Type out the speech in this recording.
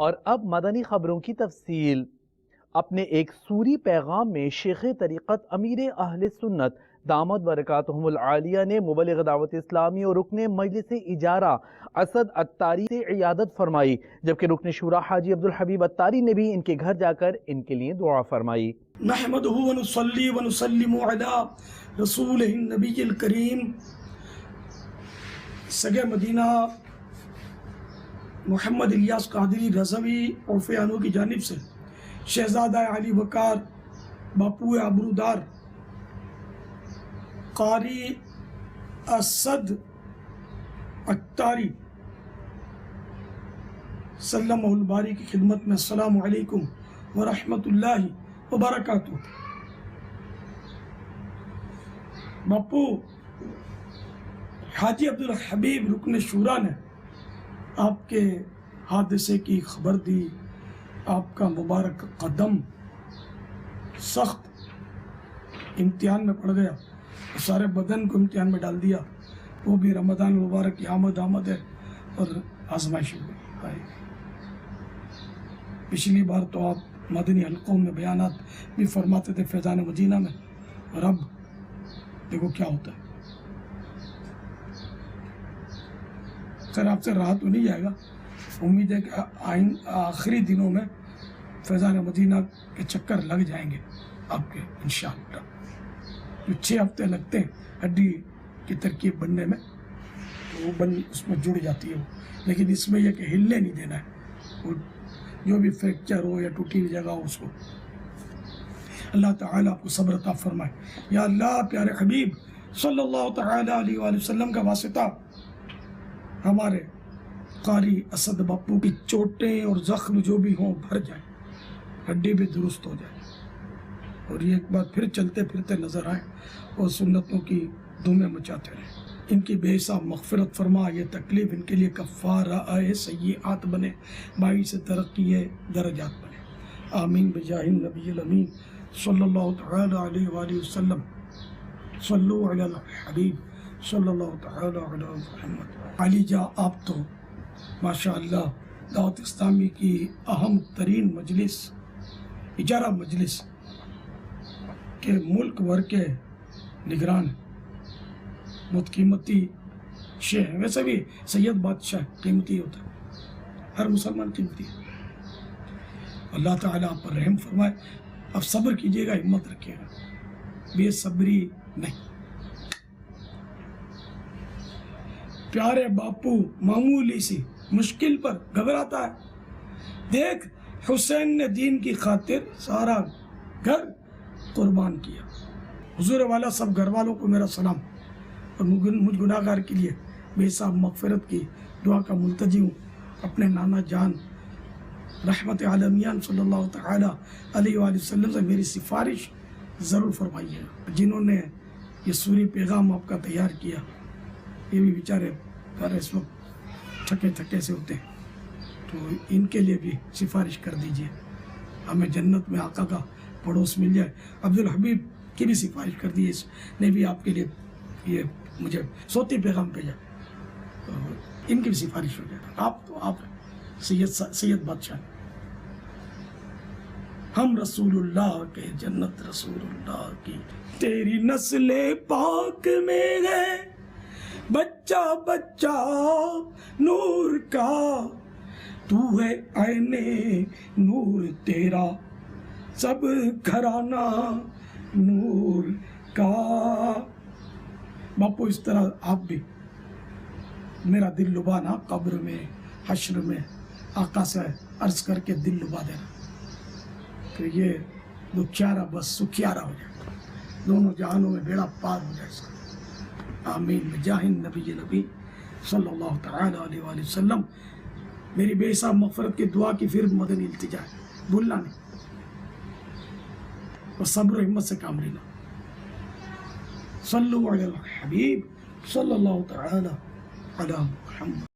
اور اب مدنی خبروں کی تفصیل۔ اپنے ایک سوری پیغام میں شیخ طریقت امیر اہل سنت دامت برکاتہم العالیہ نے مبلغ دعوت اسلامی اور رکن مجلس اجارہ اسد عطاری سے عیادت فرمائی، جبکہ رکن شورا حاجی عبدالحبیب عطاری نے بھی ان کے گھر جا کر ان کے لیے دعا فرمائی۔ نحمدہ ونصلی ونسلم علی رسول النبی الکریم سگے مدینہ محمد الیاس قادری رضوی عرف انو کی جانب سے شہزادہ علی وقار باپو ابرودار قاری اسد عطاری سلمہ الباری کی خدمت میں السلام علیکم ورحمۃ اللہ وبرکاتہ۔ باپو حاجی عبدالحبیب رکن شورا نے آپ کے حادثے کی خبر دی۔ آپ کا مبارک قدم سخت امتحان میں پڑ گیا، سارے بدن کو امتحان میں ڈال دیا، وہ بھی رمضان مبارک کی آمد ہے اور آزمائش آئی۔ پچھلی بار تو آپ مدنی حلقوں میں بیانات بھی فرماتے تھے فیضان مدینہ میں، اور اب دیکھو کیا ہوتا ہے۔ خیر آپ سے رہا تو نہیں جائے گا، امید ہے کہ آخری دنوں میں فیضان مدینہ کے چکر لگ جائیں گے آپ کے انشاءاللہ۔ جو 6 ہفتے لگتے ہیں ہڈی کی ترکیب بننے میں، تو وہ اس میں جڑ جاتی ہے، لیکن اس میں یہ کہ ہلنے نہیں دینا ہے، وہ جو بھی فریکچر ہو یا ٹوٹی ہوئی جگہ ہو اس کو اللہ تعالیٰ آپ کو صبر عطا فرمائے۔ یا اللہ پیارے حبیب صلی اللہ تعالیٰ علیہ وآلہ وسلم کا واسطہ ہمارے قاری اسد باپو کی چوٹیں اور زخم جو بھی ہوں بھر جائیں، ہڈی بھی درست ہو جائے، اور یہ ایک بار پھر چلتے پھرتے نظر آئیں اور سنتوں کی دھومیں مچاتے رہیں۔ ان کی بے حساب مغفرت فرما، یہ تکلیف ان کے لیے کفارہ سیئات بنے، باعث ترقی درجات بنے، آمین بجاہ النبی الامین صلی اللہ تعالی علیہ وآلہ وسلم۔ صلو علی الحبیب صلی اللہ تعالی علی محمد۔ علی جا آپ تو ماشاءاللہ دعوت اسلامی کی اہم ترین مجلس، اجارہ مجلس کے ملک بھر کے نگران بہت قیمتی شے ہیں۔ ویسے بھی سید بادشاہ قیمتی ہوتا ہے، ہر مسلمان قیمتی ہے۔ اللہ تعالیٰ آپ پر رحم فرمائے۔ اب صبر کیجیے گا، ہمت رکھیے گا، بے صبری نہیں۔ پیارے باپو معمولی سی مشکل پر گھبراتا ہے، دیکھ حسین نے دین کی خاطر سارا گھر قربان کیا۔ حضور والا سب گھر والوں کو میرا سلام، اور مجھ گناہگار کے لیے بے حساب مغفرت کی دعا کا ملتجی ہوں۔ اپنے نانا جان رحمت عالمیان صلی اللہ تعالی علیہ وآلہ وسلم سے میری سفارش ضرور فرمائیے، جنہوں نے یہ سوری پیغام آپ کا تیار کیا، یہ بھی بیچارے اس وقت تھکے سے ہوتے ہیں، تو ان کے لیے بھی سفارش کر دیجئے، ہمیں جنت میں آقا کا پڑوس مل جائے۔ عبدالحبیب کی بھی سفارش کر دیجئے، اس نے بھی آپ کے لیے یہ مجھے صوتی پیغام بھیجا، ان کی بھی سفارش ہو جائے۔ آپ تو آپ سید بادشاہ، ہم رسول اللہ کے، جنت رسول اللہ کی، تیری نسل پاک میں ہے بچہ بچہ نور کا، تو ہے عین نور تیرا سب گھرانہ نور کا۔ باپو اس طرح آپ بھی میرا دل لبانا، قبر میں حشر میں آقا سے عرض کر کے دل لبا دینا کہ یہ دکھیارا بس سکھیارا ہو جائے، دونوں جہانوں میں بیڑا پار ہو جائے سر۔ آمین بجاہ النبی نبی صلی اللہ تعالی علیہ وآلہ وسلم۔ میری بے حساب مغفرت کی دعا کی پھر مدنی التجا ہے، بھولنا نہیں، اور صبر و ہمت سے کام لینا۔ صلو علی الحبیب صلی اللہ تعالی علی محمد۔